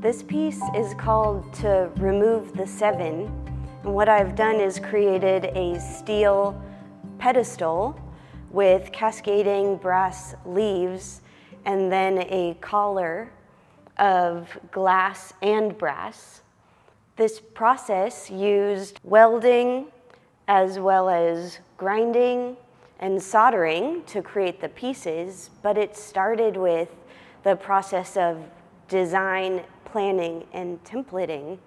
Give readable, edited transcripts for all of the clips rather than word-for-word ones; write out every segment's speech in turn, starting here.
This piece is called To Remove the Seven, and what I've done is created a steel pedestal with cascading brass leaves and then a collar of glass and brass. This process used welding as well as grinding and soldering to create the pieces, but it started with the process of design, planning, and templating.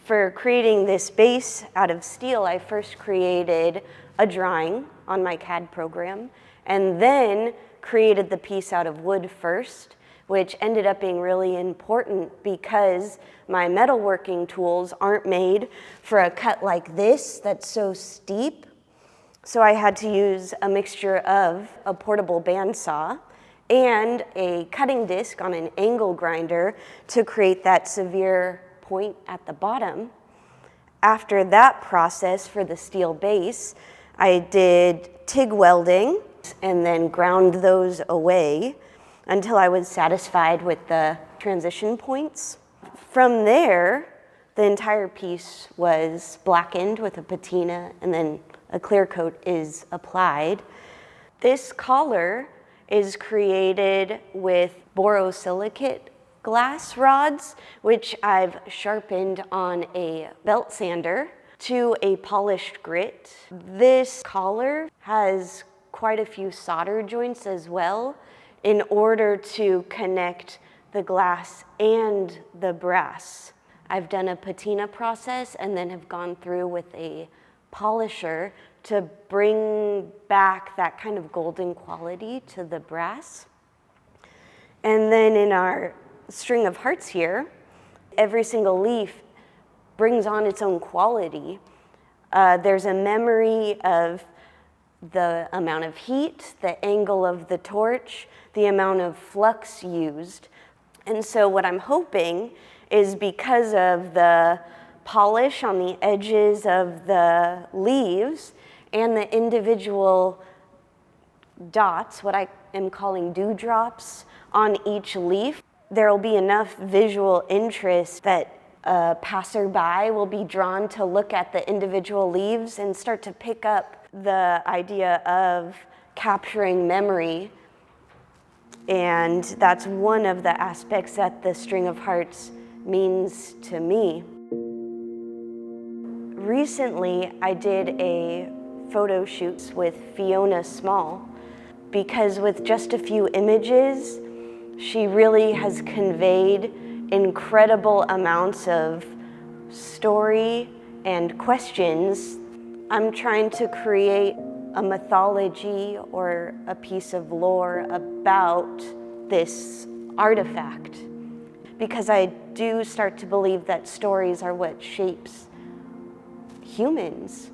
For creating this base out of steel, I first created a drawing on my CAD program and then created the piece out of wood first, which ended up being really important because my metalworking tools aren't made for a cut like this that's so steep. So I had to use a mixture of a portable bandsaw and a cutting disc on an angle grinder to create that severe point at the bottom. After that process for the steel base, I did TIG welding and then ground those away until I was satisfied with the transition points. From there, the entire piece was blackened with a patina and then a clear coat is applied. This collar is created with borosilicate glass rods, which I've sharpened on a belt sander to a polished grit. This collar has quite a few solder joints as well in order to connect the glass and the brass. I've done a patina process and then have gone through with a polisher to bring back that kind of golden quality to the brass. And then in our string of hearts here, every single leaf brings on its own quality. There's a memory of the amount of heat, the angle of the torch, the amount of flux used. And so what I'm hoping is because of the polish on the edges of the leaves and the individual dots, what I am calling dewdrops on each leaf, there will be enough visual interest that a passerby will be drawn to look at the individual leaves and start to pick up the idea of capturing memory. And that's one of the aspects that the String of Hearts means to me. Recently, I did a photo shoot with Fiona Small because with just a few images, she really has conveyed incredible amounts of story and questions. I'm trying to create a mythology or a piece of lore about this artifact because I do start to believe that stories are what shapes humans.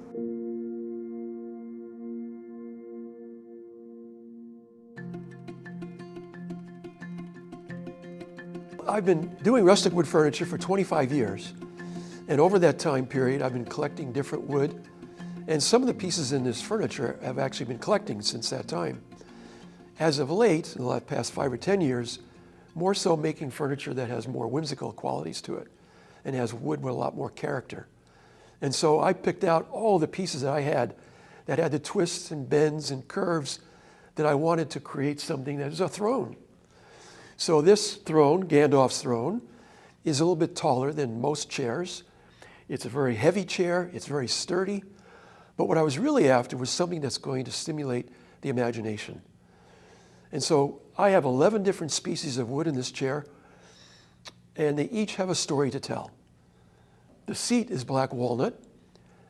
I've been doing rustic wood furniture for 25 years. And over that time period, I've been collecting different wood. And some of the pieces in this furniture have actually been collecting since that time. As of late, in the past 5 or 10 years, more so making furniture that has more whimsical qualities to it and has wood with a lot more character. And so I picked out all the pieces that I had that had the twists and bends and curves that I wanted to create something that is a throne. So this throne, Gandalf's throne, is a little bit taller than most chairs. It's a very heavy chair, it's very sturdy. But what I was really after was something that's going to stimulate the imagination. And so I have 11 different species of wood in this chair, and they each have a story to tell. The seat is black walnut,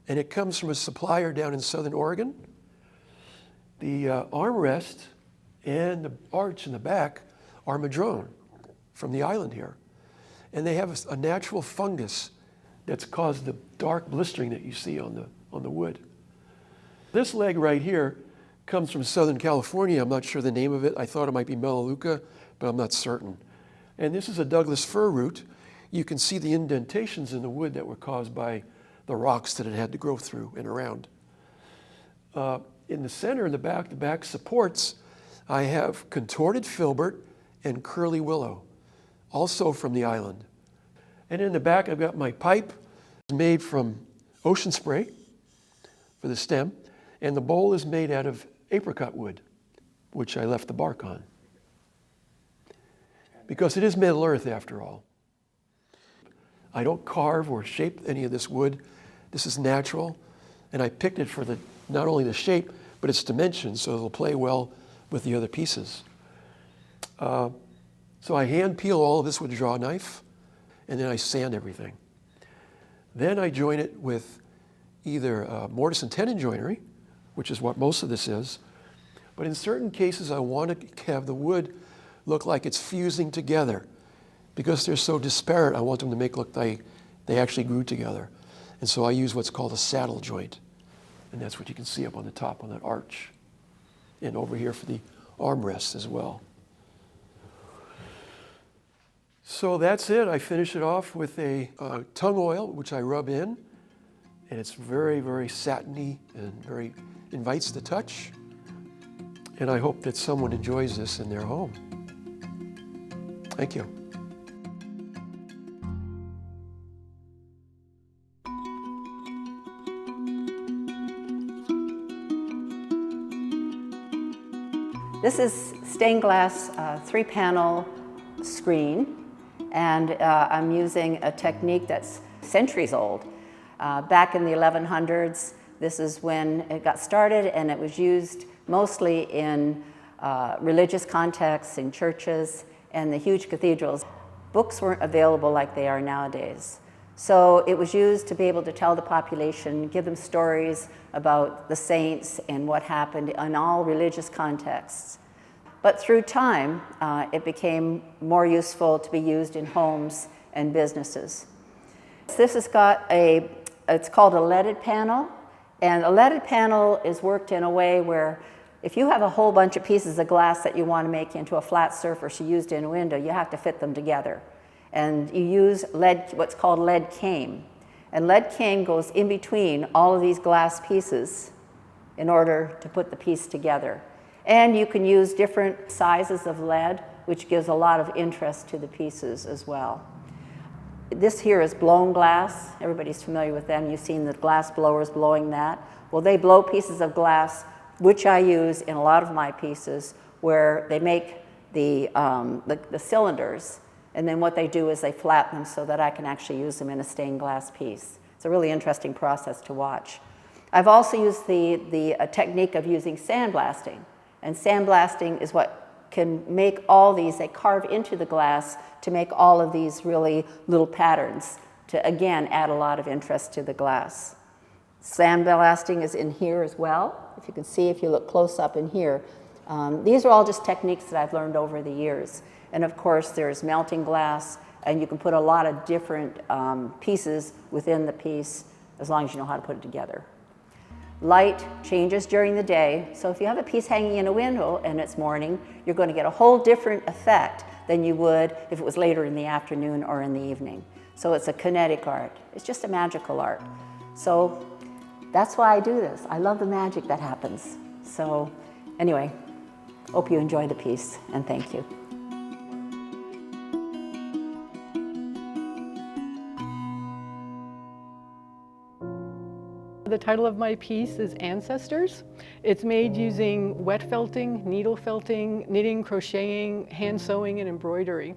and it comes from a supplier down in Southern Oregon. The armrest and the arch in the back are madrone from the island here. And they have a natural fungus that's caused the dark blistering that you see on the wood. This leg right here comes from Southern California. I'm not sure the name of it. I thought it might be Melaleuca, but I'm not certain. And this is a Douglas fir root. You can see the indentations in the wood that were caused by the rocks that it had to grow through and around. In the center, in the back supports, I have contorted filbert and curly willow, also from the island. And in the back, I've got my pipe made from ocean spray for the stem, and the bowl is made out of apricot wood, which I left the bark on. Because it is Middle Earth after all. I don't carve or shape any of this wood. This is natural, and I picked it for not only the shape, but its dimensions, so it'll play well with the other pieces. So I hand peel all of this with a draw knife, and then I sand everything. Then I join it with either mortise and tenon joinery, which is what most of this is, but in certain cases I want to have the wood look like it's fusing together. Because they're so disparate, I want them to look like they actually grew together. And so I use what's called a saddle joint. And that's what you can see up on the top on that arch. And over here for the armrests as well. So that's it. I finish it off with a tongue oil, which I rub in. And it's very, very satiny and very invites the touch. And I hope that someone enjoys this in their home. Thank you. This is stained glass 3-panel screen, and I'm using a technique that's centuries old. Back in the 1100s, this is when it got started, and it was used mostly in religious contexts, in churches, and the huge cathedrals. Books weren't available like they are nowadays. So it was used to be able to tell the population, give them stories about the saints and what happened in all religious contexts. But through time, it became more useful to be used in homes and businesses. This has got it's called a leaded panel, and a leaded panel is worked in a way where if you have a whole bunch of pieces of glass that you want to make into a flat surface you used in a window, you have to fit them together. And you use what's called lead cane. And lead cane goes in between all of these glass pieces in order to put the piece together. And you can use different sizes of lead, which gives a lot of interest to the pieces as well. This here is blown glass. Everybody's familiar with them. You've seen the glass blowers blowing that. Well, they blow pieces of glass, which I use in a lot of my pieces, where they make the cylinders, and then what they do is they flatten them so that I can actually use them in a stained glass piece. It's a really interesting process to watch. I've also used the technique of using sandblasting. And sandblasting is what can make all these, they carve into the glass to make all of these really little patterns to, again, add a lot of interest to the glass. Sandblasting is in here as well. If you can see, if you look close up in here, these are all just techniques that I've learned over the years. And of course, there's melting glass, and you can put a lot of different pieces within the piece as long as you know how to put it together. Light changes during the day, so if you have a piece hanging in a window and it's morning, you're going to get a whole different effect than you would if it was later in the afternoon or in the evening. So it's a kinetic art. It's just a magical art. So that's why I do this. I love the magic that happens. So anyway, hope you enjoy the piece, and thank you. The title of my piece is Ancestors. It's made using wet felting, needle felting, knitting, crocheting, hand sewing, and embroidery.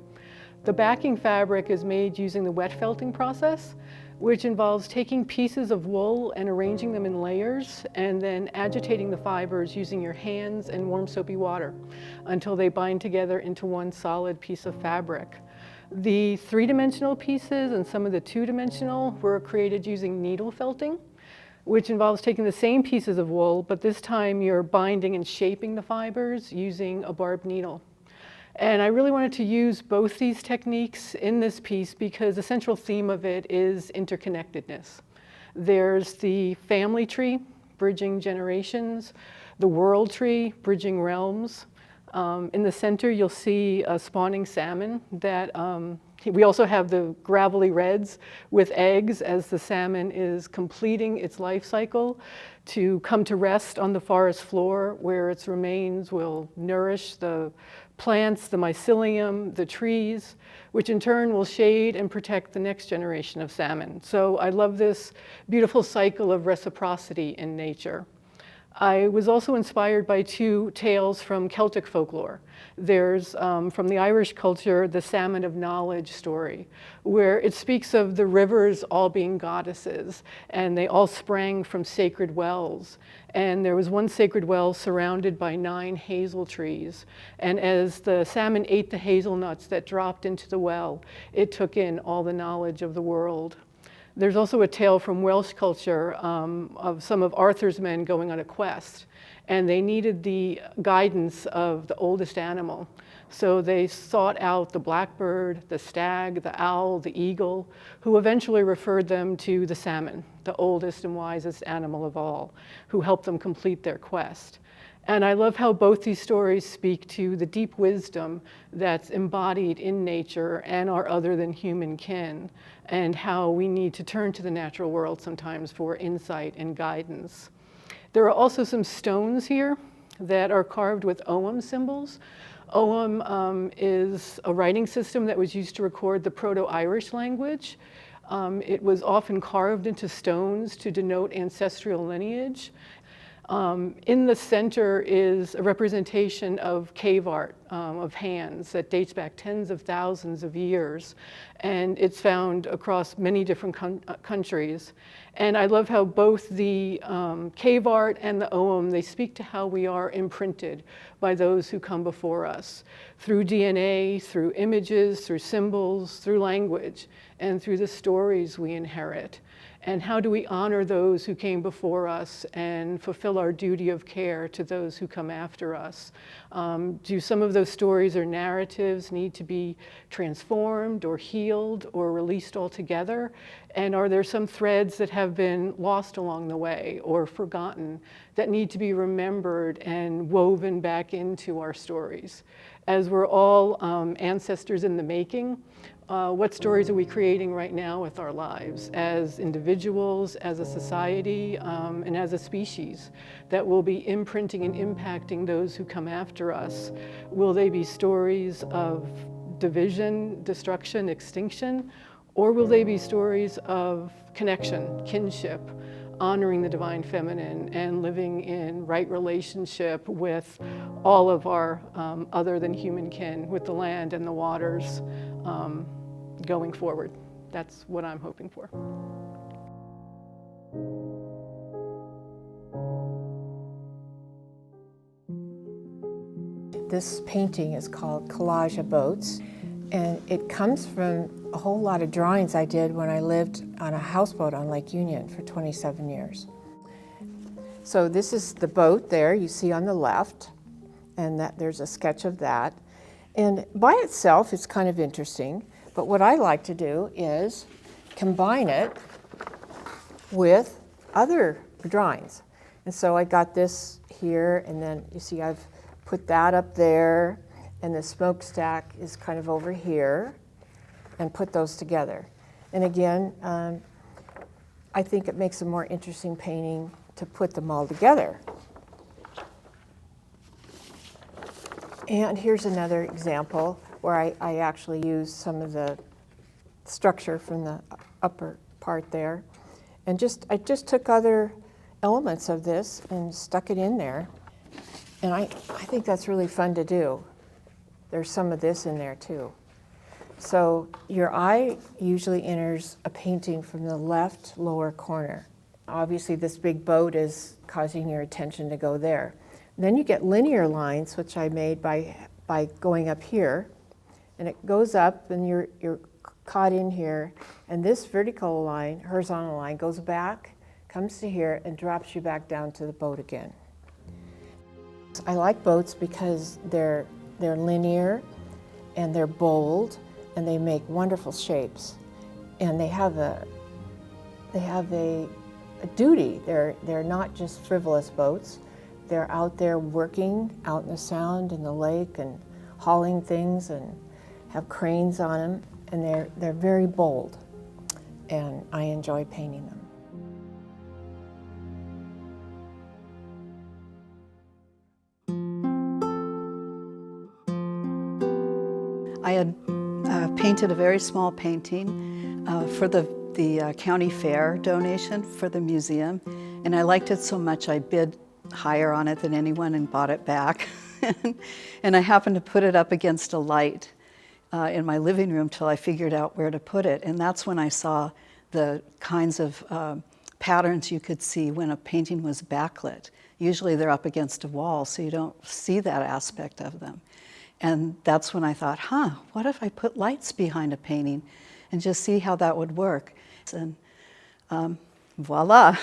The backing fabric is made using the wet felting process, which involves taking pieces of wool and arranging them in layers, and then agitating the fibers using your hands and warm soapy water until they bind together into one solid piece of fabric. The three-dimensional pieces and some of the two-dimensional were created using needle felting, which involves taking the same pieces of wool, but this time you're binding and shaping the fibers using a barbed needle. And I really wanted to use both these techniques in this piece because the central theme of it is interconnectedness. There's the family tree, bridging generations, the world tree, bridging realms. In the center, you'll see a spawning salmon that We also have the gravelly reds with eggs as the salmon is completing its life cycle to come to rest on the forest floor, where its remains will nourish the plants, the mycelium, the trees, which in turn will shade and protect the next generation of salmon. So I love this beautiful cycle of reciprocity in nature. I was also inspired by two tales from Celtic folklore. There's, from the Irish culture, the Salmon of Knowledge story, where it speaks of the rivers all being goddesses, and they all sprang from sacred wells. And there was one sacred well surrounded by 9 hazel trees. And as the salmon ate the hazelnuts that dropped into the well, it took in all the knowledge of the world. There's also a tale from Welsh culture of some of Arthur's men going on a quest, and they needed the guidance of the oldest animal. So they sought out the blackbird, the stag, the owl, the eagle, who eventually referred them to the salmon, the oldest and wisest animal of all, who helped them complete their quest. And I love how both these stories speak to the deep wisdom that's embodied in nature and our other than human kin, and how we need to turn to the natural world sometimes for insight and guidance. There are also some stones here that are carved with Ogham symbols. Ogham is a writing system that was used to record the Proto-Irish language. It was often carved into stones to denote ancestral lineage. In the center is a representation of cave art of hands that dates back tens of thousands of years, and it's found across many different countries. And I love how both the cave art and the Ogham, they speak to how we are imprinted by those who come before us, through DNA, through images, through symbols, through language, and through the stories we inherit. And how do we honor those who came before us and fulfill our duty of care to those who come after us? Do some of those stories or narratives need to be transformed or healed or released altogether? And are there some threads that have been lost along the way or forgotten that need to be remembered and woven back into our stories? As we're all ancestors in the making, what stories are we creating right now with our lives as individuals, as a society, and as a species that will be imprinting and impacting those who come after us? Will they be stories of division, destruction, extinction, or will they be stories of connection, kinship, honoring the divine feminine and living in right relationship with all of our other than human kin, with the land and the waters, going forward? That's what I'm hoping for. This painting is called Collage of Boats, and it comes from a whole lot of drawings I did when I lived on a houseboat on Lake Union for 27 years. So this is the boat there you see on the left, and that there's a sketch of that. And by itself it's kind of interesting, but what I like to do is combine it with other drawings. And so I got this here, and then you see I've put that up there, and the smokestack is kind of over here, and put those together. And again, I think it makes a more interesting painting to put them all together. And here's another example where I actually used some of the structure from the upper part there. And I just took other elements of this and stuck it in there. And I think that's really fun to do. There's some of this in there too. So your eye usually enters a painting from the left lower corner. Obviously this big boat is causing your attention to go there. Then you get linear lines, which I made by going up here, and it goes up and you're caught in here, and this vertical line, horizontal line, goes back, comes to here, and drops you back down to the boat again. I like boats because they're linear and they're bold and they make wonderful shapes, and they have a duty. They're not just frivolous boats. They're out there working out in the sound and the lake and hauling things and have cranes on them, and they're very bold, and I enjoy painting them. I had painted a very small painting for the county fair donation for the museum, and I liked it so much I bid higher on it than anyone and bought it back. And I happened to put it up against a light in my living room till I figured out where to put it, and that's when I saw the kinds of patterns you could see when a painting was backlit. Usually they're up against a wall, so you don't see that aspect of them. And that's when I thought, what if I put lights behind a painting and just see how that would work? And voila.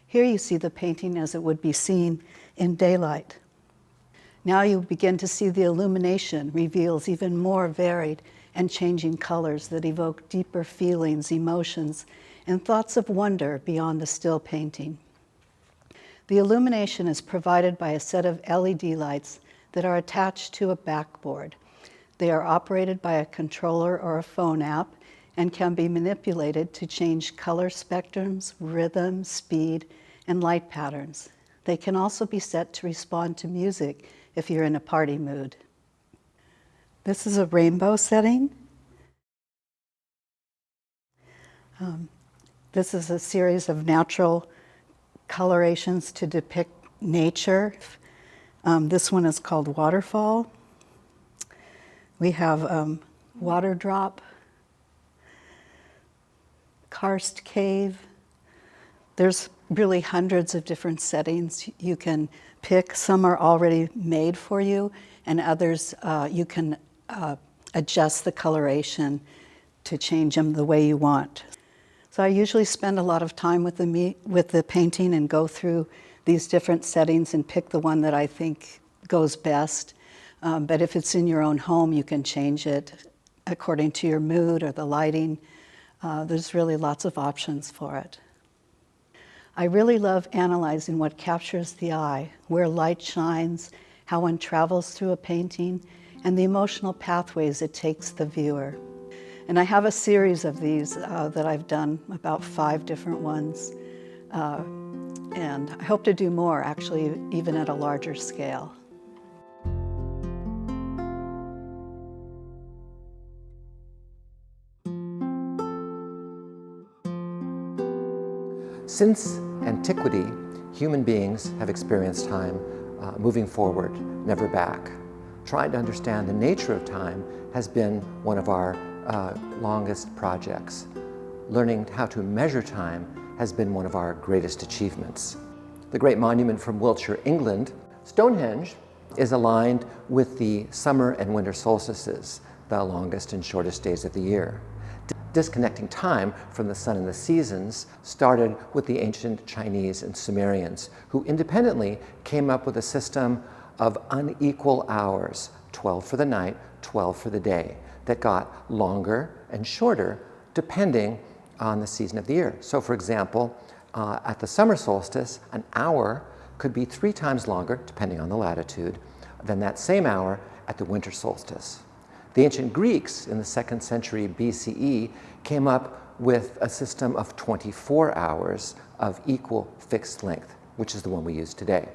Here you see the painting as it would be seen in daylight. Now you begin to see the illumination reveals even more varied and changing colors that evoke deeper feelings, emotions, and thoughts of wonder beyond the still painting. The illumination is provided by a set of LED lights that are attached to a backboard. They are operated by a controller or a phone app and can be manipulated to change color spectrums, rhythm, speed, and light patterns. They can also be set to respond to music if you're in a party mood. This is a rainbow setting. This is a series of natural colorations to depict nature. This one is called Waterfall. We have Water Drop, Karst Cave. There's really hundreds of different settings you can pick. Some are already made for you, and others you can adjust the coloration to change them the way you want. So I usually spend a lot of time with the painting and go through these different settings and pick the one that I think goes best. But if it's in your own home, you can change it according to your mood or the lighting. There's really lots of options for it. I really love analyzing what captures the eye, where light shines, how one travels through a painting, and the emotional pathways it takes the viewer. And I have a series of these that I've done, about 5 different ones. And I hope to do more, actually, even at a larger scale. Since antiquity, human beings have experienced time moving forward, never back. Trying to understand the nature of time has been one of our longest projects. Learning how to measure time has been one of our greatest achievements. The great monument from Wiltshire, England, Stonehenge, is aligned with the summer and winter solstices, the longest and shortest days of the year. Disconnecting time from the sun and the seasons started with the ancient Chinese and Sumerians, who independently came up with a system of unequal hours, 12 for the night, 12 for the day, that got longer and shorter depending on the season of the year. So for example, at the summer solstice, an hour could be 3 times longer, depending on the latitude, than that same hour at the winter solstice. The ancient Greeks in the 2nd century BCE came up with a system of 24 hours of equal fixed length, which is the one we use today.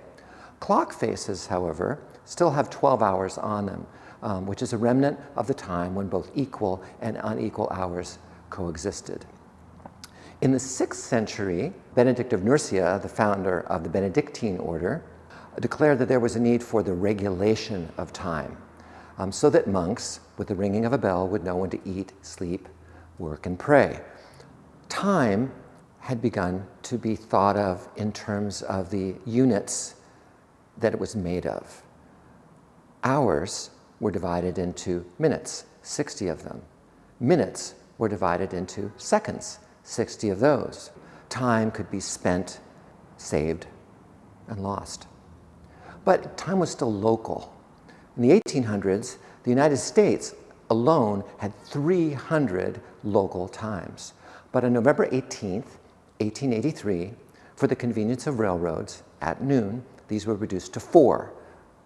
Clock faces, however, still have 12 hours on them, which is a remnant of the time when both equal and unequal hours coexisted. In the 6th century, Benedict of Nursia, the founder of the Benedictine order, declared that there was a need for the regulation of time, so that monks, with the ringing of a bell, would know when to eat, sleep, work, and pray. Time had begun to be thought of in terms of the units that it was made of. Hours were divided into minutes, 60 of them. Minutes were divided into seconds, 60 of those. Time could be spent, saved, and lost. But time was still local. In the 1800s, the United States alone had 300 local times. But on November 18th, 1883, for the convenience of railroads, at noon, these were reduced to 4,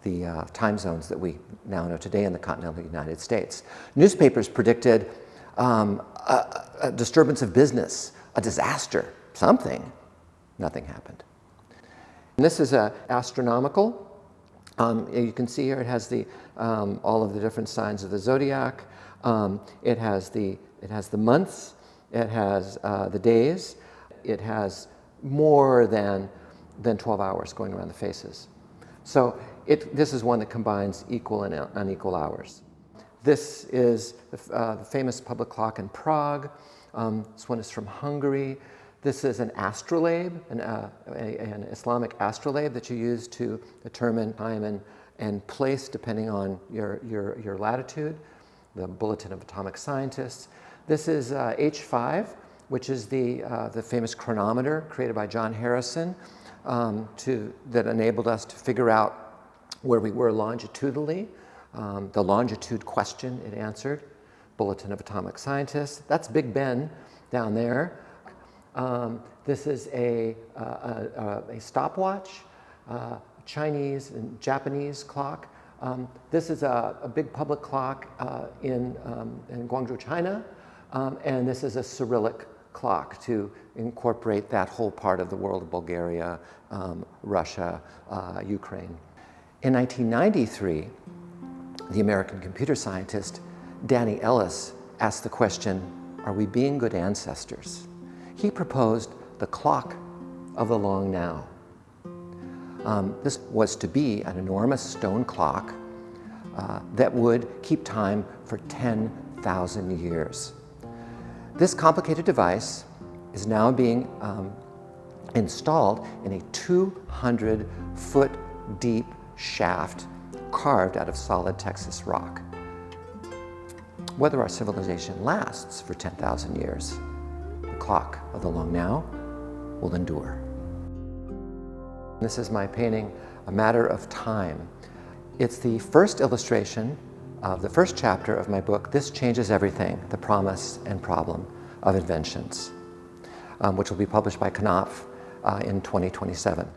the time zones that we now know today in the continental United States. Newspapers predicted a disturbance of business, a disaster, something. Nothing happened. And this is astronomical. You can see here it has all of the different signs of the zodiac. It has the months. It has the days. It has more than 12 hours going around the faces. So this is one that combines equal and unequal hours. This is the famous public clock in Prague. This one is from Hungary. This is an astrolabe, an Islamic astrolabe that you use to determine time and place depending on your latitude, the Bulletin of Atomic Scientists. This is H5, which is the famous chronometer created by John Harrison that enabled us to figure out where we were longitudinally. The longitude question it answered, Bulletin of Atomic Scientists. That's Big Ben down there. This is a stopwatch, Chinese and Japanese clock. This is a big public clock in Guangzhou, China, and this is a Cyrillic clock to incorporate that whole part of the world, Bulgaria, Russia, Ukraine. In 1993, the American computer scientist Danny Ellis asked the question, are we being good ancestors? He proposed the clock of the long now. This was to be an enormous stone clock that would keep time for 10,000 years. This complicated device is now being installed in a 200-foot deep shaft carved out of solid Texas rock. Whether our civilization lasts for 10,000 years, the clock of the long now will endure. This is my painting, A Matter of Time. It's the first illustration of the first chapter of my book, This Changes Everything, The Promise and Problem of Inventions, which will be published by Knopf in 2027.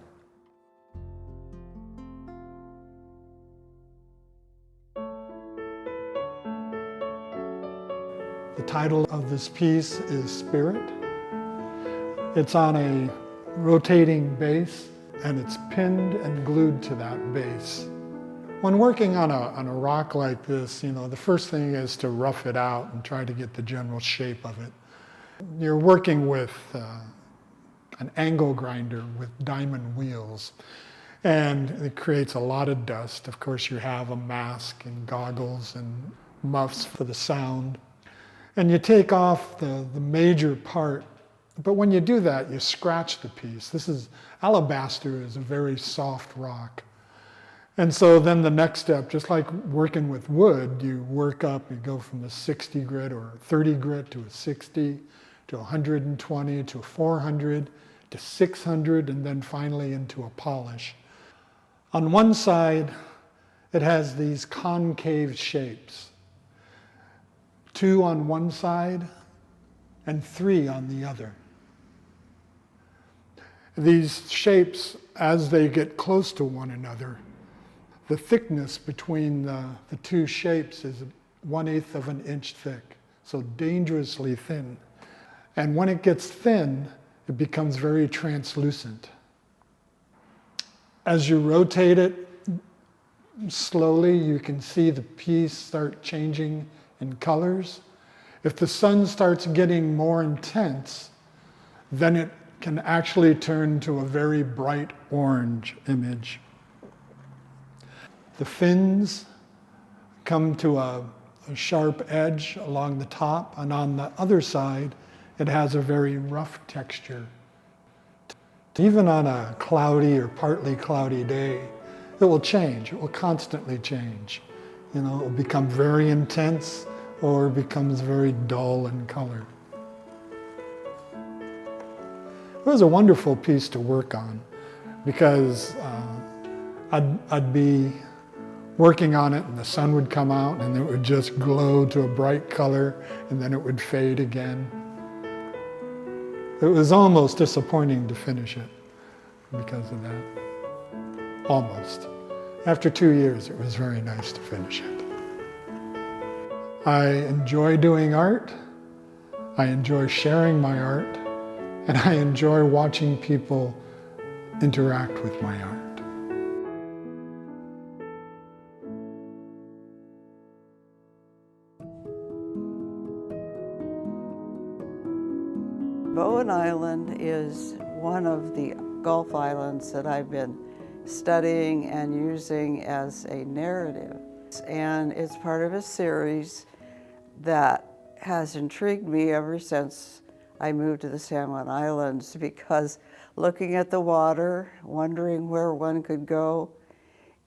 The title of this piece is Spirit. It's on a rotating base and it's pinned and glued to that base. When working on a rock like this, the first thing is to rough it out and try to get the general shape of it. You're working with an angle grinder with diamond wheels, and it creates a lot of dust. Of course, you have a mask and goggles and muffs for the sound. And you take off the major part, but when you do that, you scratch the piece. Alabaster is a very soft rock. And so then the next step, just like working with wood, you work up, you go from a 60 grit or 30 grit to a 60, to 120, to a 400, to 600, and then finally into a polish. On one side, it has these concave shapes. 2 on one side and 3 on the other. These shapes, as they get close to one another, the thickness between the 2 shapes is 1/8 of an inch thick, so dangerously thin. And when it gets thin, it becomes very translucent. As you rotate it slowly, you can see the piece start changing in colors. If the sun starts getting more intense, then it can actually turn to a very bright orange image. The fins come to a sharp edge along the top, and on the other side, it has a very rough texture. Even on a cloudy or partly cloudy day, it will change. It will constantly change. It will become very intense or becomes very dull in color. It was a wonderful piece to work on because I'd be working on it and the sun would come out and it would just glow to a bright color and then it would fade again. It was almost disappointing to finish it because of that. Almost. After 2 years, it was very nice to finish it. I enjoy doing art, I enjoy sharing my art, and I enjoy watching people interact with my art. Bowen Island is one of the Gulf Islands that I've been studying and using as a narrative. And it's part of a series that has intrigued me ever since I moved to the San Juan Islands, because looking at the water, wondering where one could go,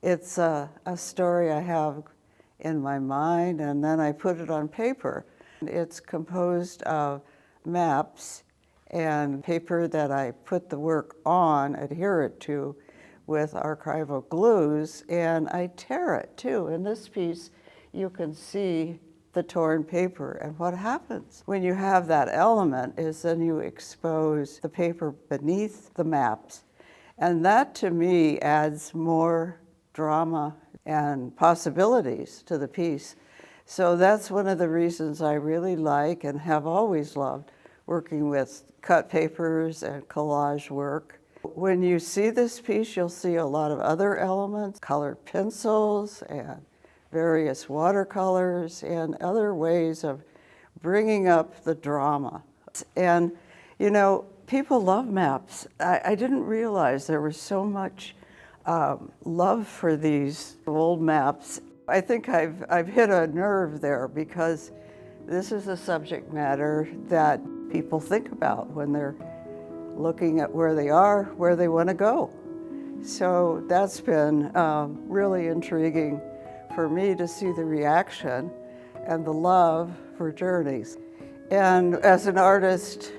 it's a story I have in my mind, and then I put it on paper. It's composed of maps and paper that I put the work on, adhere it to with archival glues, and I tear it too. In this piece, you can see the torn paper, and what happens when you have that element is then you expose the paper beneath the maps, and that to me adds more drama and possibilities to the piece. So that's one of the reasons I really like and have always loved working with cut papers and collage work. When you see this piece, you'll see a lot of other elements, colored pencils and various watercolors and other ways of bringing up the drama. And you know, people love maps. I didn't realize there was so much love for these old maps. I think I've hit a nerve there, because this is a subject matter that people think about when they're looking at where they are, where they want to go. So that's been really intriguing for me to see the reaction and the love for journeys. And as an artist,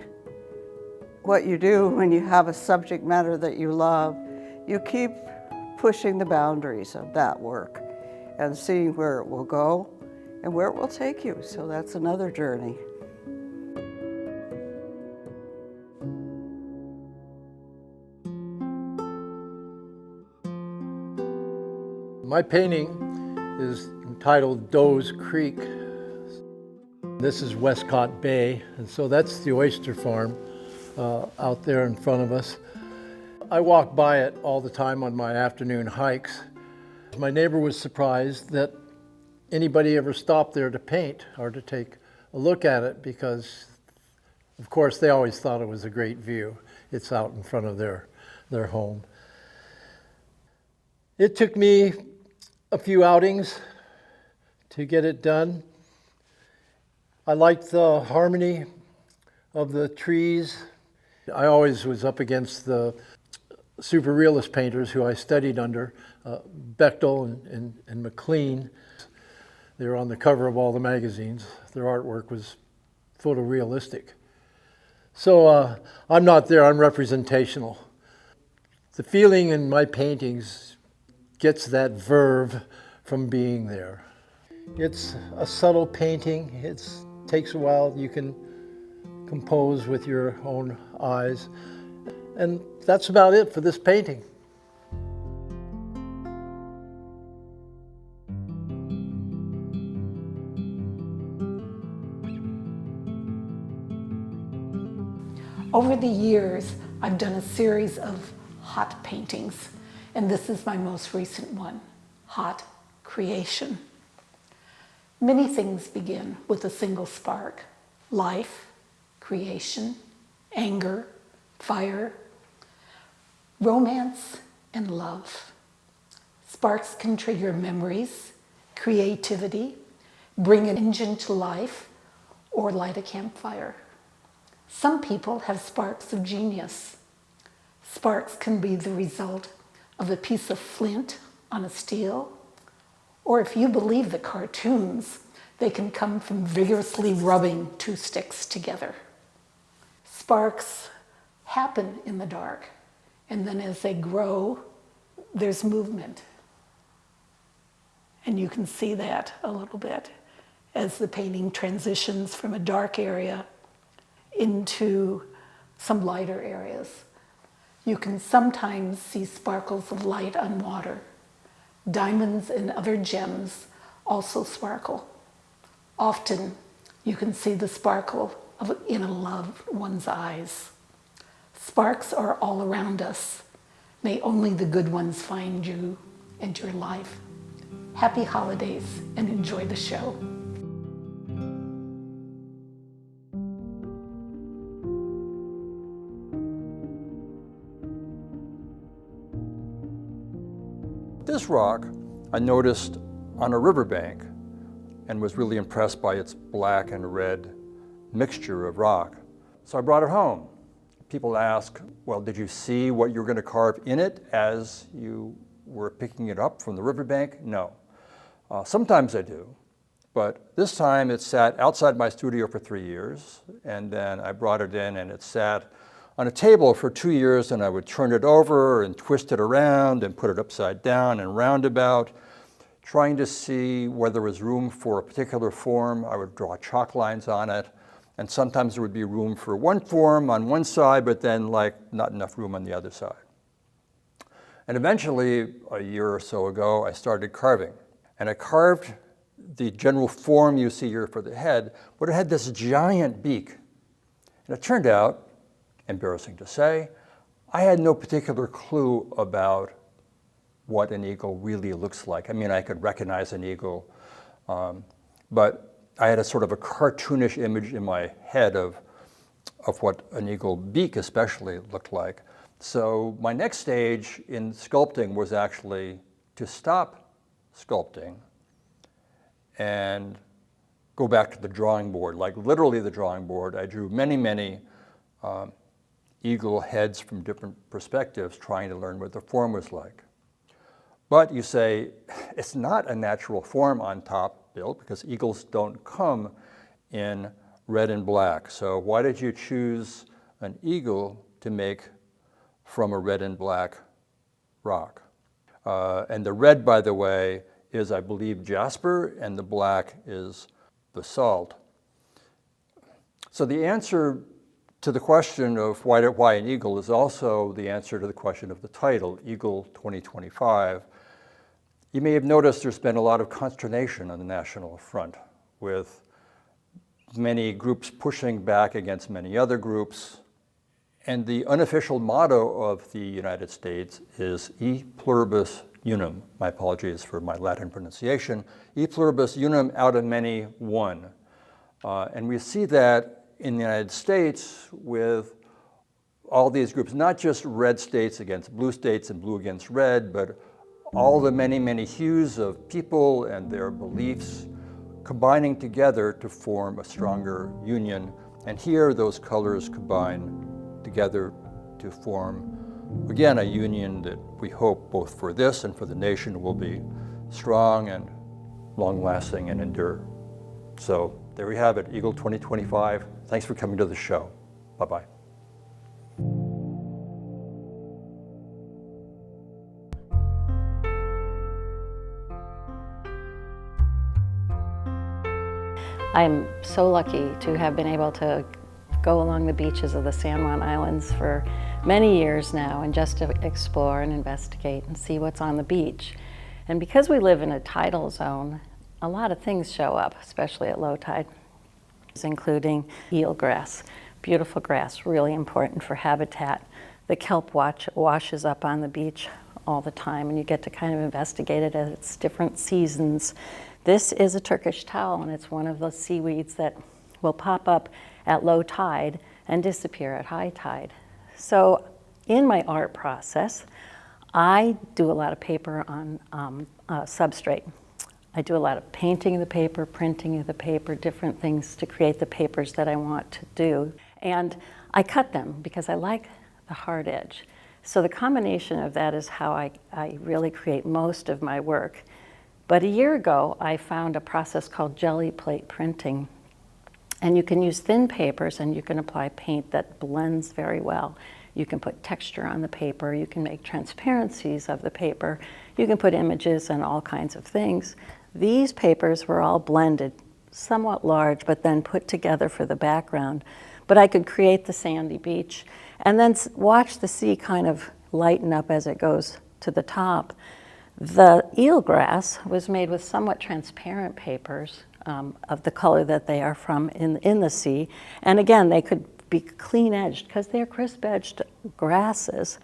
what you do when you have a subject matter that you love, you keep pushing the boundaries of that work and seeing where it will go and where it will take you. So that's another journey. My painting is entitled Doe's Creek. This is Westcott Bay, and so that's the oyster farm out there in front of us. I walk by it all the time on my afternoon hikes. My neighbor was surprised that anybody ever stopped there to paint or to take a look at it, because of course they always thought it was a great view. It's out in front of their home. It took me a few outings to get it done. I liked the harmony of the trees. I always was up against the super realist painters who I studied under, Bechtel and McLean. They were on the cover of all the magazines. Their artwork was photorealistic. So I'm not there, I'm representational. The feeling in my paintings gets that verve from being there. It's a subtle painting. It takes a while. You can compose with your own eyes. And that's about it for this painting. Over the years, I've done a series of hot paintings, and this is my most recent one, Hot Creation. Many things begin with a single spark: life, creation, anger, fire, romance, and love. Sparks can trigger memories, creativity, bring an engine to life, or light a campfire. Some people have sparks of genius. Sparks can be the result of a piece of flint on a steel, or if you believe the cartoons, they can come from vigorously rubbing two sticks together. Sparks happen in the dark, and then as they grow, there's movement. And you can see that a little bit as the painting transitions from a dark area into some lighter areas. You can sometimes see sparkles of light on water, Diamonds and other gems also sparkle. Often you can see the sparkle in a loved one's eyes. Sparks are all around us. May only the good ones find you and your life. Happy holidays and enjoy the show. This rock I noticed on a riverbank and was really impressed by its black and red mixture of rock. So I brought it home. People ask, well, did you see what you were going to carve in it as you were picking it up from the riverbank? No. Sometimes I do, but this time it sat outside my studio for 3 years, and then I brought it in and it sat on a table for 2 years, and I would turn it over and twist it around and put it upside down and roundabout, trying to see whether there was room for a particular form. I would draw chalk lines on it, and sometimes there would be room for one form on one side, but then not enough room on the other side. And eventually, a year or so ago, I started carving. And I carved the general form you see here for the head, but it had this giant beak. And it turned out, embarrassing to say, I had no particular clue about what an eagle really looks like. I mean, I could recognize an eagle, but I had a sort of a cartoonish image in my head of what an eagle beak especially looked like. So my next stage in sculpting was actually to stop sculpting and go back to the drawing board, like literally the drawing board. I drew many eagle heads from different perspectives, trying to learn what the form was like. But you say, it's not a natural form on top, Bill, because eagles don't come in red and black. So why did you choose an eagle to make from a red and black rock? And the red, by the way, is, I believe, jasper, and the black is basalt. So the answer to the question of why an eagle is also the answer to the question of the title, Eagle 2025. You may have noticed there's been a lot of consternation on the national front, with many groups pushing back against many other groups. And the unofficial motto of the United States is E pluribus unum. My apologies for my Latin pronunciation. E pluribus unum, out of many, one. And we see that in the United States with all these groups, not just red states against blue states and blue against red, but all the many hues of people and their beliefs combining together to form a stronger union. And here those colors combine together to form, again, a union that we hope both for this and for the nation will be strong and long-lasting and endure. So there we have it, Eagle 2025. Thanks for coming to the show. Bye-bye. I'm so lucky to have been able to go along the beaches of the San Juan Islands for many years now, and just to explore and investigate and see what's on the beach. And because we live in a tidal zone, a lot of things show up, especially at low tide, including eelgrass, beautiful grass, really important for habitat. The kelp washes up on the beach all the time, and you get to kind of investigate it at its different seasons. This is a Turkish towel, and it's one of those seaweeds that will pop up at low tide and disappear at high tide. So in my art process, I do a lot of paper on substrate. I do a lot of painting of the paper, printing of the paper, different things to create the papers that I want to do. And I cut them because I like the hard edge. So the combination of that is how I really create most of my work. But a year ago, I found a process called jelly plate printing. And you can use thin papers and you can apply paint that blends very well. You can put texture on the paper, you can make transparencies of the paper, you can put images and all kinds of things. These papers were all blended, somewhat large, but then put together for the background. But I could create the sandy beach and then watch the sea kind of lighten up as it goes to the top. The eelgrass was made with somewhat transparent papers of the color that they are from in the sea. And again, they could be clean-edged because they're crisp-edged grasses.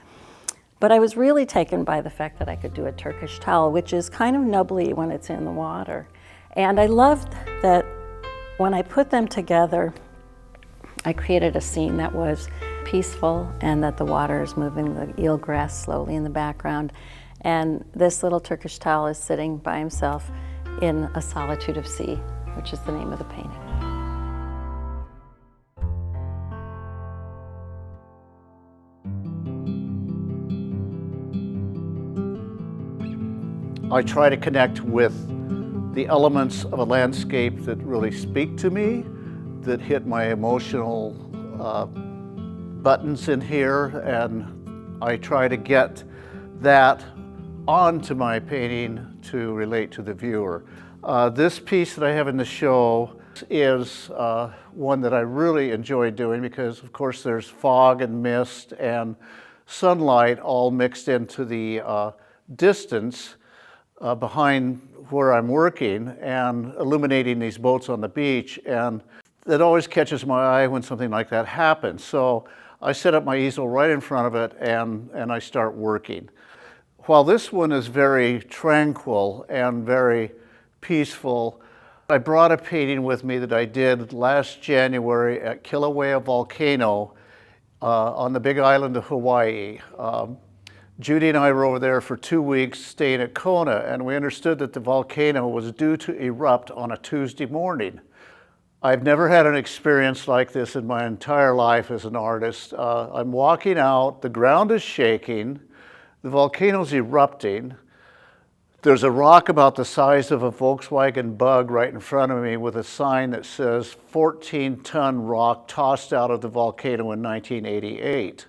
But I was really taken by the fact that I could do a Turkish towel, which is kind of nubbly when it's in the water. And I loved that when I put them together, I created a scene that was peaceful and that the water is moving the eelgrass slowly in the background. And this little Turkish towel is sitting by himself in a solitude of sea, which is the name of the painting. I try to connect with the elements of a landscape that really speak to me, that hit my emotional buttons in here, and I try to get that onto my painting to relate to the viewer. This piece that I have in the show is one that I really enjoy doing because, of course, there's fog and mist and sunlight all mixed into the distance behind where I'm working and illuminating these boats on the beach, and that always catches my eye when something like that happens. So I set up my easel right in front of it and I start working. While this one is very tranquil and very peaceful, I brought a painting with me that I did last January at Kilauea Volcano on the big island of Hawaii. Judy and I were over there for 2 weeks staying at Kona, and we understood that the volcano was due to erupt on a Tuesday morning. I've never had an experience like this in my entire life as an artist. I'm walking out, the ground is shaking, the volcano's erupting. There's a rock about the size of a Volkswagen Bug right in front of me with a sign that says 14-ton rock tossed out of the volcano in 1988.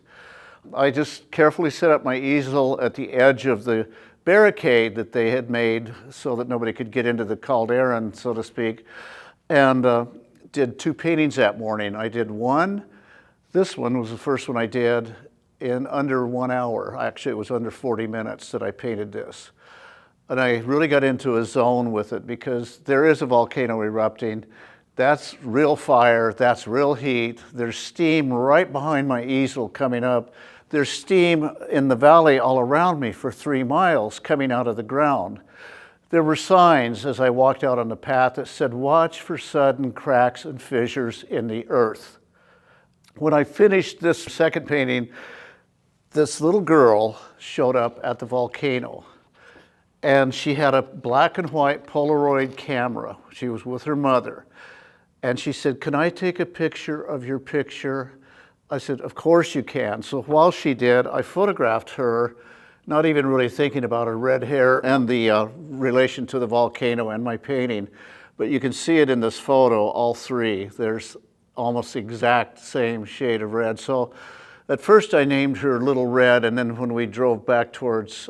I just carefully set up my easel at the edge of the barricade that they had made so that nobody could get into the caldera, so to speak, and did 2 paintings that morning. I did one. This one was the first one I did in under 1 hour. Actually, it was under 40 minutes that I painted this. And I really got into a zone with it because there is a volcano erupting. That's real fire, that's real heat. There's steam right behind my easel coming up. There's steam in the valley all around me for 3 miles coming out of the ground. There were signs as I walked out on the path that said, "Watch for sudden cracks and fissures in the earth." When I finished this second painting, this little girl showed up at the volcano. And she had a black and white Polaroid camera. She was with her mother. And she said, "Can I take a picture of your picture?" I said, "Of course you can." So while she did, I photographed her, not even really thinking about her red hair and the relation to the volcano and my painting. But you can see it in this photo, all 3. There's almost the exact same shade of red. So at first I named her Little Red, and then when we drove back towards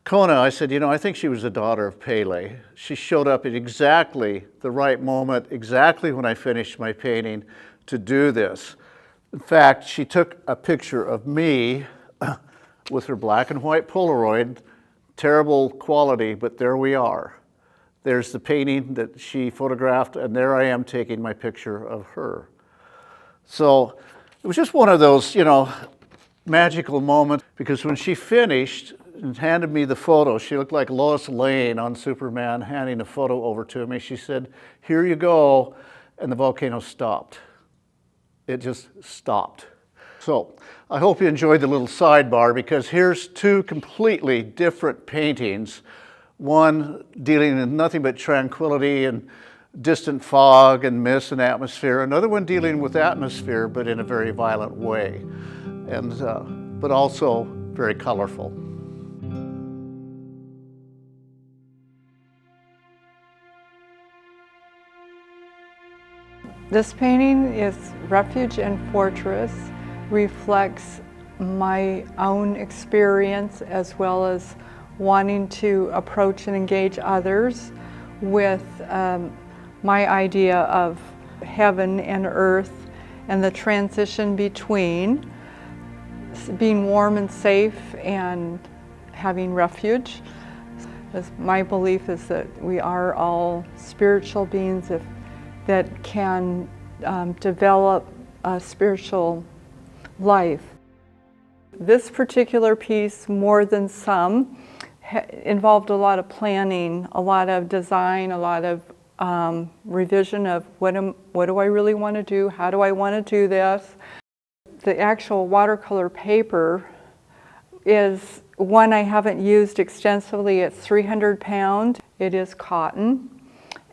Kona, I said, I think she was the daughter of Pele. She showed up at exactly the right moment, exactly when I finished my painting to do this. In fact, she took a picture of me with her black and white Polaroid, terrible quality, but there we are. There's the painting that she photographed, and there I am taking my picture of her. So it was just one of those, magical moments, because when she finished and handed me the photo, she looked like Lois Lane on Superman handing a photo over to me. She said, "Here you go," and the volcano stopped. It just stopped. So I hope you enjoyed the little sidebar, because here's 2 completely different paintings. One dealing in nothing but tranquility and distant fog and mist and atmosphere. Another one dealing with atmosphere, but in a very violent way, and but also very colorful. This painting is Refuge and Fortress, reflects my own experience as well as wanting to approach and engage others with my idea of heaven and earth and the transition between being warm and safe and having refuge. My belief is that we are all spiritual beings that can develop a spiritual life. This particular piece, more than some, involved a lot of planning, a lot of design, a lot of revision of what do I really want to do, how do I want to do this. The actual watercolor paper is one I haven't used extensively. It's 300 pounds. It is cotton,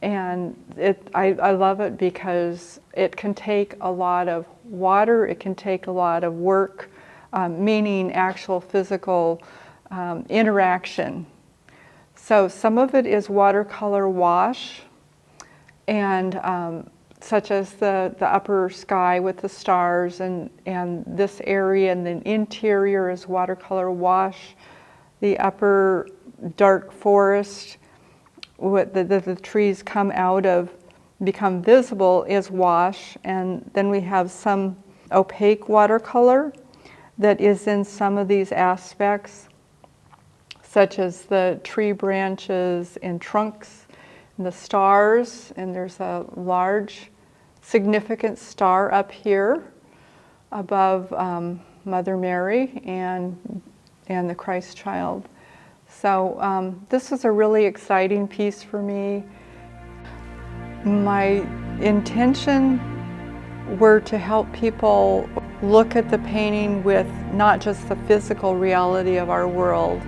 and I love it because it can take a lot of water, it can take a lot of work, meaning actual physical interaction. So some of it is watercolor wash, and such as the upper sky with the stars, and this area, and the interior is watercolor wash. The upper dark forest, what the trees come out of, become visible, is wash. And then we have some opaque watercolor that is in some of these aspects, such as the tree branches and trunks and the stars. And there's a large significant star up here above Mother Mary and the Christ child. So this was a really exciting piece for me. My intention were to help people look at the painting with not just the physical reality of our world,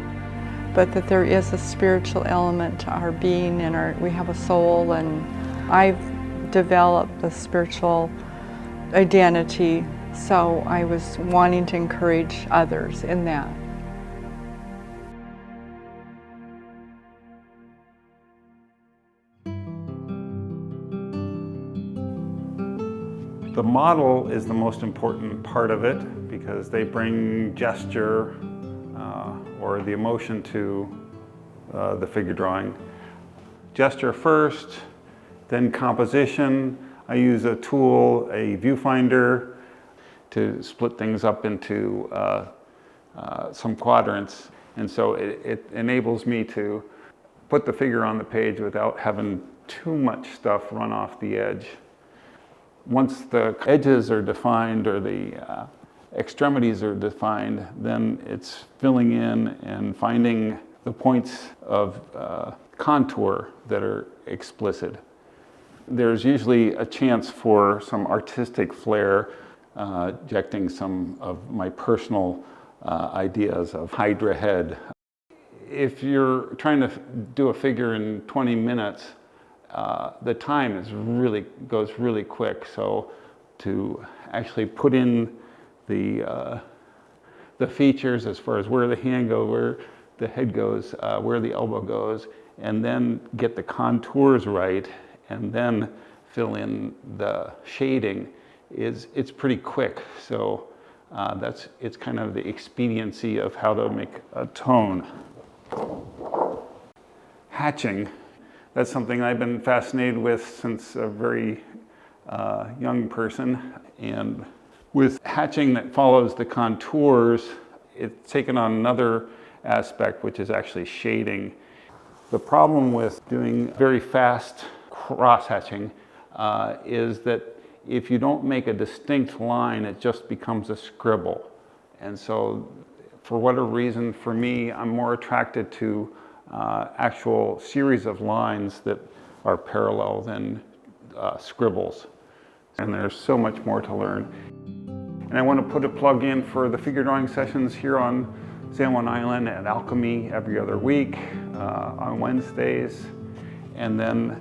but that there is a spiritual element to our being, and we have a soul, and I've developed a spiritual identity, so I was wanting to encourage others in that. The model is the most important part of it because they bring gesture or the emotion to the figure drawing. Gesture first, then composition. I use a tool, a viewfinder, to split things up into some quadrants. And so it enables me to put the figure on the page without having too much stuff run off the edge. Once the edges are defined or the extremities are defined, then it's filling in and finding the points of contour that are explicit. There's usually a chance for some artistic flair, injecting some of my personal ideas of Hydra head. If you're trying to do a figure in 20 minutes, the time goes really quick. So to actually put in the features as far as where the hand goes, where the head goes, where the elbow goes, and then get the contours right, and then fill in the shading, it's pretty quick. So it's kind of the expediency of how to make a tone. Hatching. That's something I've been fascinated with since a very young person. And with hatching that follows the contours, it's taken on another aspect, which is actually shading. The problem with doing very fast cross-hatching is that if you don't make a distinct line, it just becomes a scribble. And so for whatever reason, for me, I'm more attracted to actual series of lines that are parallel than scribbles. And there's so much more to learn. And I want to put a plug in for the figure drawing sessions here on San Juan Island at Alchemy every other week on Wednesdays. And then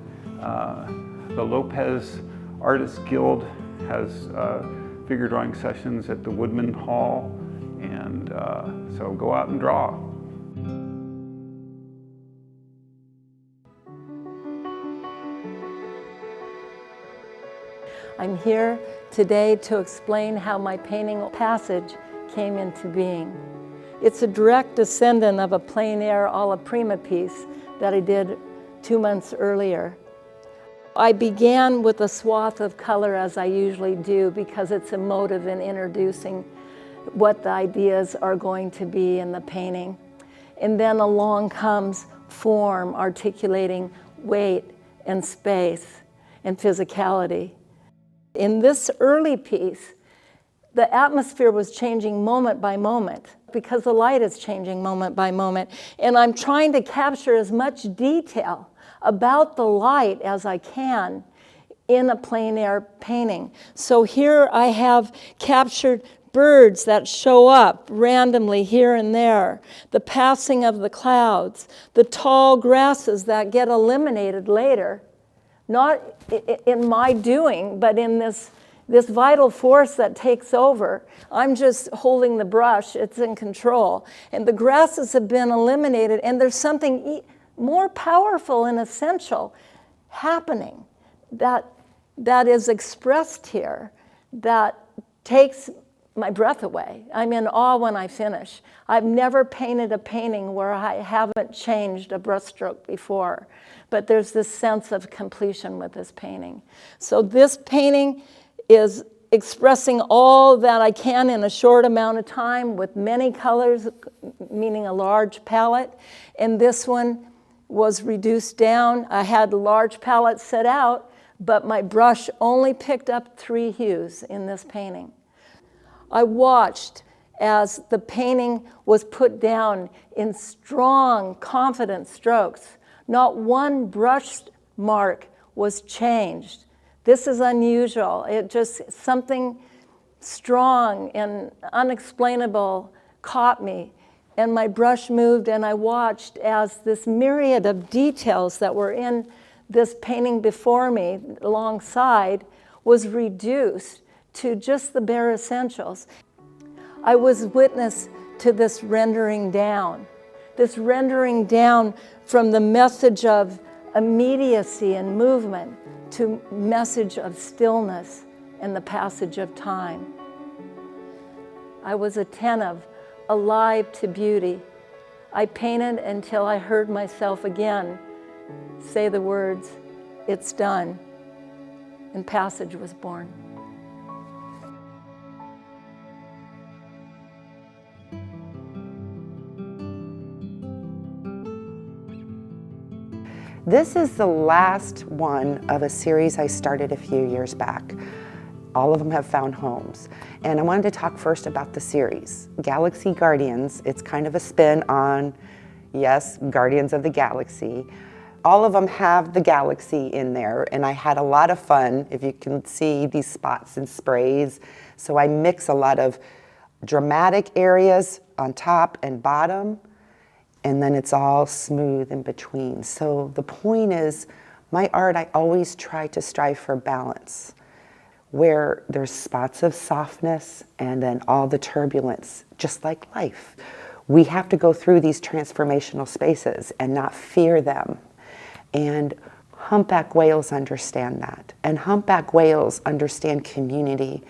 the Lopez Artists Guild has figure drawing sessions at the Woodman Hall. And so go out and draw. I'm here today to explain how my painting Passage came into being. It's a direct descendant of a plein air alla prima piece that I did 2 months earlier. I began with a swath of color, as I usually do, because it's emotive in introducing what the ideas are going to be in the painting. And then along comes form articulating weight and space and physicality. In this early piece, the atmosphere was changing moment by moment because the light is changing moment by moment. And I'm trying to capture as much detail about the light as I can in a plein air painting. So here I have captured birds that show up randomly here and there, the passing of the clouds, the tall grasses that get eliminated later, not in my doing, but in this vital force that takes over. I'm just holding the brush, it's in control. And the grasses have been eliminated, and there's something more powerful and essential happening that is expressed here that takes my breath away. I'm in awe when I finish. I've never painted a painting where I haven't changed a brushstroke before, but there's this sense of completion with this painting. So this painting is expressing all that I can in a short amount of time with many colors, meaning a large palette, and this one was reduced down. I had a large palette set out, but my brush only picked up 3 hues in this painting. I watched as the painting was put down in strong, confident strokes. Not one brush mark was changed. This is unusual. It just, something strong and unexplainable caught me. And my brush moved, and I watched as this myriad of details that were in this painting before me alongside was reduced to just the bare essentials. I was witness to this rendering down from the message of immediacy and movement to message of stillness and the passage of time. I was attentive, alive to beauty. I painted until I heard myself again say the words, "It's done," and passage was born. This is the last one of a series I started a few years back. All of them have found homes. And I wanted to talk first about the series. Galaxy Guardians, it's kind of a spin on, yes, Guardians of the Galaxy. All of them have the galaxy in there, and I had a lot of fun, if you can see these spots and sprays. So I mix a lot of dramatic areas on top and bottom, and then it's all smooth in between. So the point is, my art, I always try to strive for balance, where there's spots of softness and then all the turbulence, just like life. We have to go through these transformational spaces and not fear them. And humpback whales understand that. And humpback whales understand community,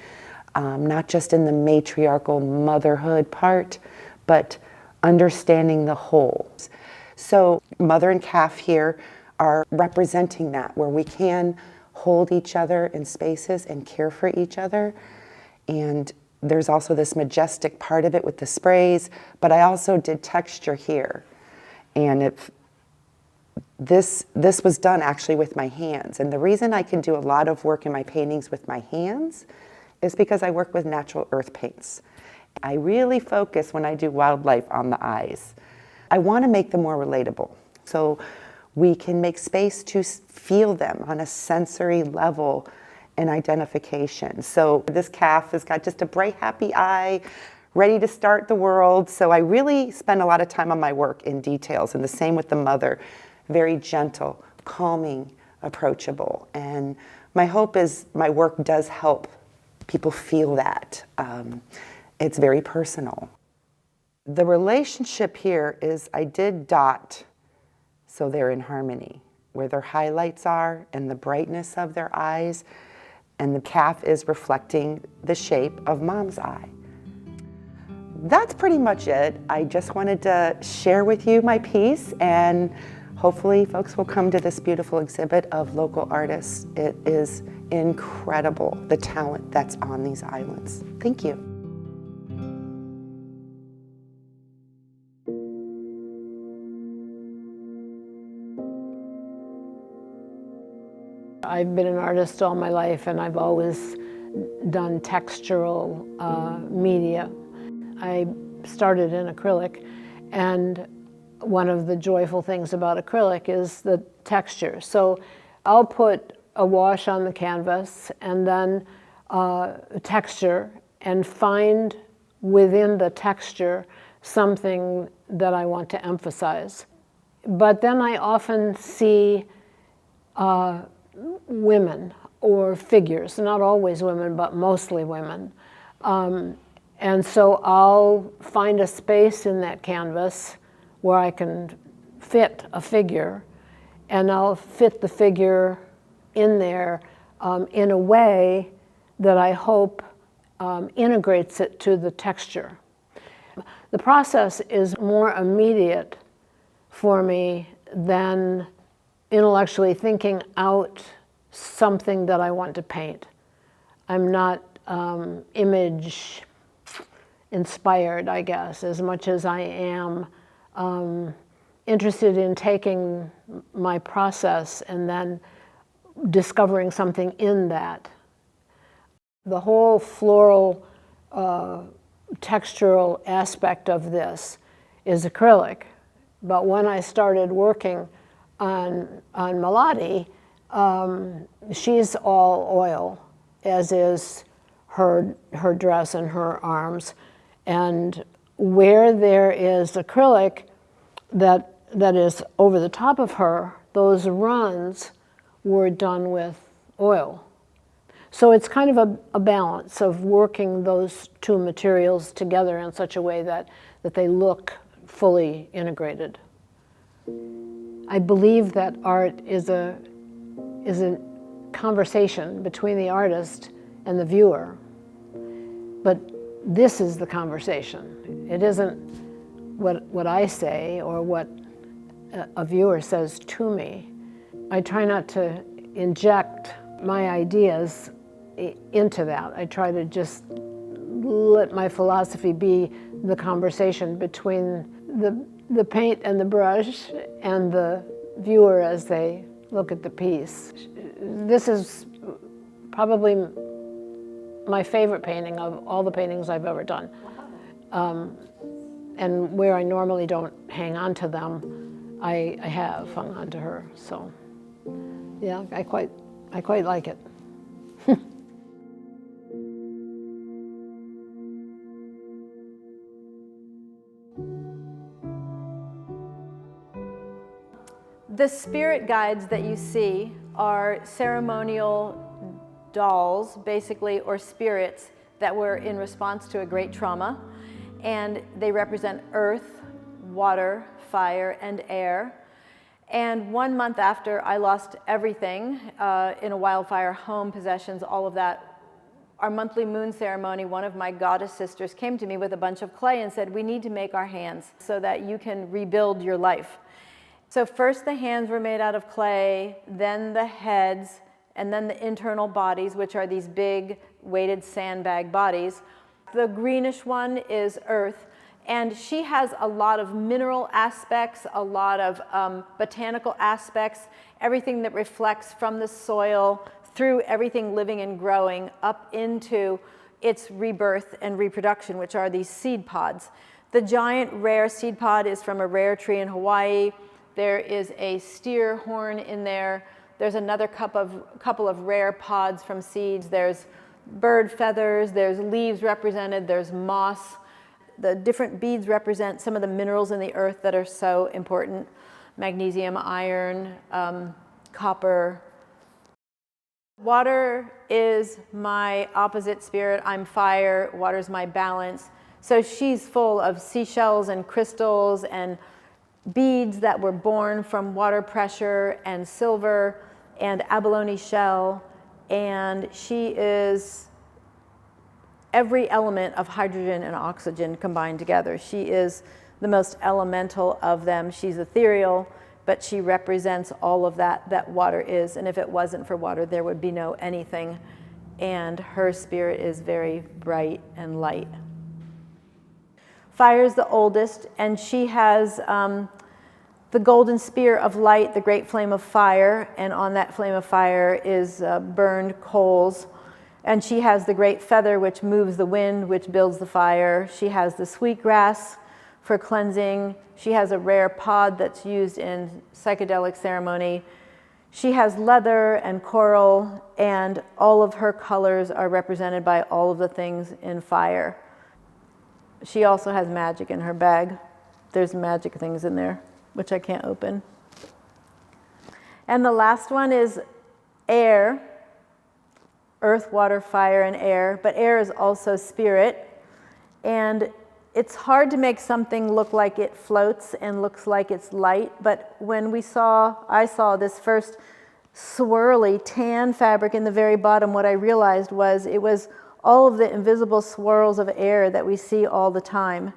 not just in the matriarchal motherhood part, but understanding the whole. So mother and calf here are representing that, where we can hold each other in spaces and care for each other. And there's also this majestic part of it with the sprays, but I also did texture here. And this was done actually with my hands. And the reason I can do a lot of work in my paintings with my hands is because I work with natural earth paints. I really focus when I do wildlife on the eyes. I want to make them more relatable. So we can make space to feel them on a sensory level and identification. So this calf has got just a bright, happy eye, ready to start the world. So I really spend a lot of time on my work in details, and the same with the mother. Very gentle, calming, approachable. And my hope is my work does help people feel that. It's very personal. The relationship here is I did dot so they're in harmony, where their highlights are and the brightness of their eyes, and the calf is reflecting the shape of mom's eye. That's pretty much it. I just wanted to share with you my piece, and hopefully folks will come to this beautiful exhibit of local artists. It is incredible, the talent that's on these islands. Thank you. I've been an artist all my life, and I've always done textural media. I started in acrylic, and one of the joyful things about acrylic is the texture. So I'll put a wash on the canvas and then texture, and find within the texture something that I want to emphasize. But then I often see women or figures, not always women, but mostly women. And so I'll find a space in that canvas where I can fit a figure, and I'll fit the figure in there in a way that I hope integrates it to the texture. The process is more immediate for me than intellectually thinking out something that I want to paint. I'm not image inspired, I guess, as much as I am interested in taking my process and then discovering something in that. The whole floral textural aspect of this is acrylic, but when I started working on Melody, she's all oil, as is her dress and her arms. And where there is acrylic that is over the top of her, those runs were done with oil. So it's kind of a balance of working those two materials together in such a way that they look fully integrated. I believe that art is a conversation between the artist and the viewer. But this is the conversation. It isn't what I say or what a viewer says to me. I try not to inject my ideas into that. I try to just let my philosophy be the conversation between the paint and the brush and the viewer as they look at the piece. This is probably my favorite painting of all the paintings I've ever done. And where I normally don't hang on to them, I have hung on to her. So yeah, I quite like it. The spirit guides that you see are ceremonial dolls, basically, or spirits that were in response to a great trauma. And they represent earth, water, fire, and air. And 1 month after I lost everything in a wildfire, home, possessions, all of that, our monthly moon ceremony, one of my goddess sisters came to me with a bunch of clay and said, we need to make our hands so that you can rebuild your life. So first the hands were made out of clay, then the heads, and then the internal bodies, which are these big weighted sandbag bodies. The greenish one is earth, and she has a lot of mineral aspects, a lot of botanical aspects, everything that reflects from the soil through everything living and growing up into its rebirth and reproduction, which are these seed pods. The giant rare seed pod is from a rare tree in Hawaii. There is a steer horn in there. There's another couple of rare pods from seeds. There's bird feathers, there's leaves represented, there's moss. The different beads represent some of the minerals in the earth that are so important. Magnesium, iron, copper. Water is my opposite spirit. I'm fire, water's my balance. So she's full of seashells and crystals and beads that were born from water pressure and silver and abalone shell. And she is every element of hydrogen and oxygen combined together. She is the most elemental of them. She's ethereal, but she represents all of that water is. And if it wasn't for water, there would be no anything. And her spirit is very bright and light. Fire is the oldest, and she has the golden spear of light, the great flame of fire, and on that flame of fire is burned coals. And she has the great feather, which moves the wind, which builds the fire. She has the sweet grass for cleansing. She has a rare pod that's used in psychedelic ceremony. She has leather and coral, and all of her colors are represented by all of the things in fire. She also has magic in her bag. There's magic things in there, which I can't open. And the last one is air. Earth, water, fire, and air, but air is also spirit. And it's hard to make something look like it floats and looks like it's light, but when I saw this first swirly tan fabric in the very bottom, what I realized was it was all of the invisible swirls of air that we see all the time.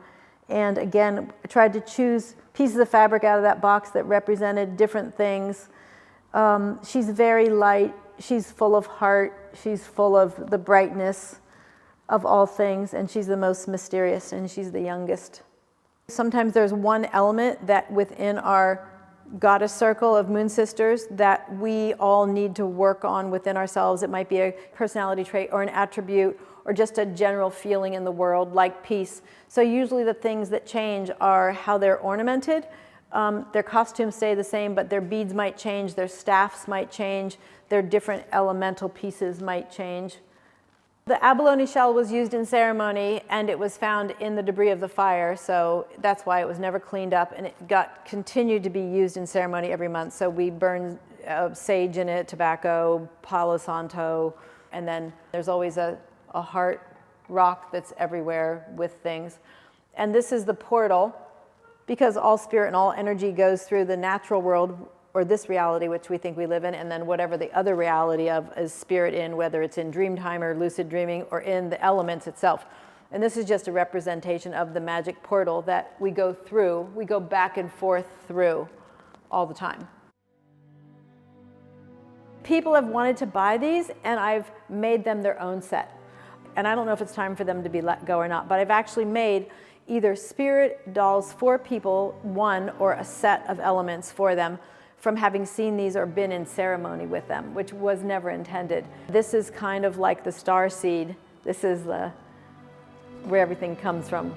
And again, I tried to choose pieces of fabric out of that box that represented different things. She's very light. She's full of heart. She's full of the brightness of all things, and she's the most mysterious, and she's the youngest. Sometimes there's one element that within our goddess circle of moon sisters that we all need to work on within ourselves. It might be a personality trait or an attribute or just a general feeling in the world, like peace. So usually the things that change are how they're ornamented. Their costumes stay the same, but their beads might change, their staffs might change, their different elemental pieces might change. The abalone shell was used in ceremony, and it was found in the debris of the fire, so that's why it was never cleaned up, and it continued to be used in ceremony every month. So we burn sage in it, tobacco, palo santo, and then there's always a heart rock that's everywhere with things. And this is the portal, because all spirit and all energy goes through the natural world, or this reality which we think we live in, and then whatever the other reality of is spirit in, whether it's in dream time or lucid dreaming or in the elements itself. And this is just a representation of the magic portal that we go through, we go back and forth through all the time. People have wanted to buy these, and I've made them their own set. And I don't know if it's time for them to be let go or not, but I've actually made either spirit dolls for people, one, or a set of elements for them, from having seen these or been in ceremony with them, which was never intended. This is kind of like the star seed. This is where everything comes from.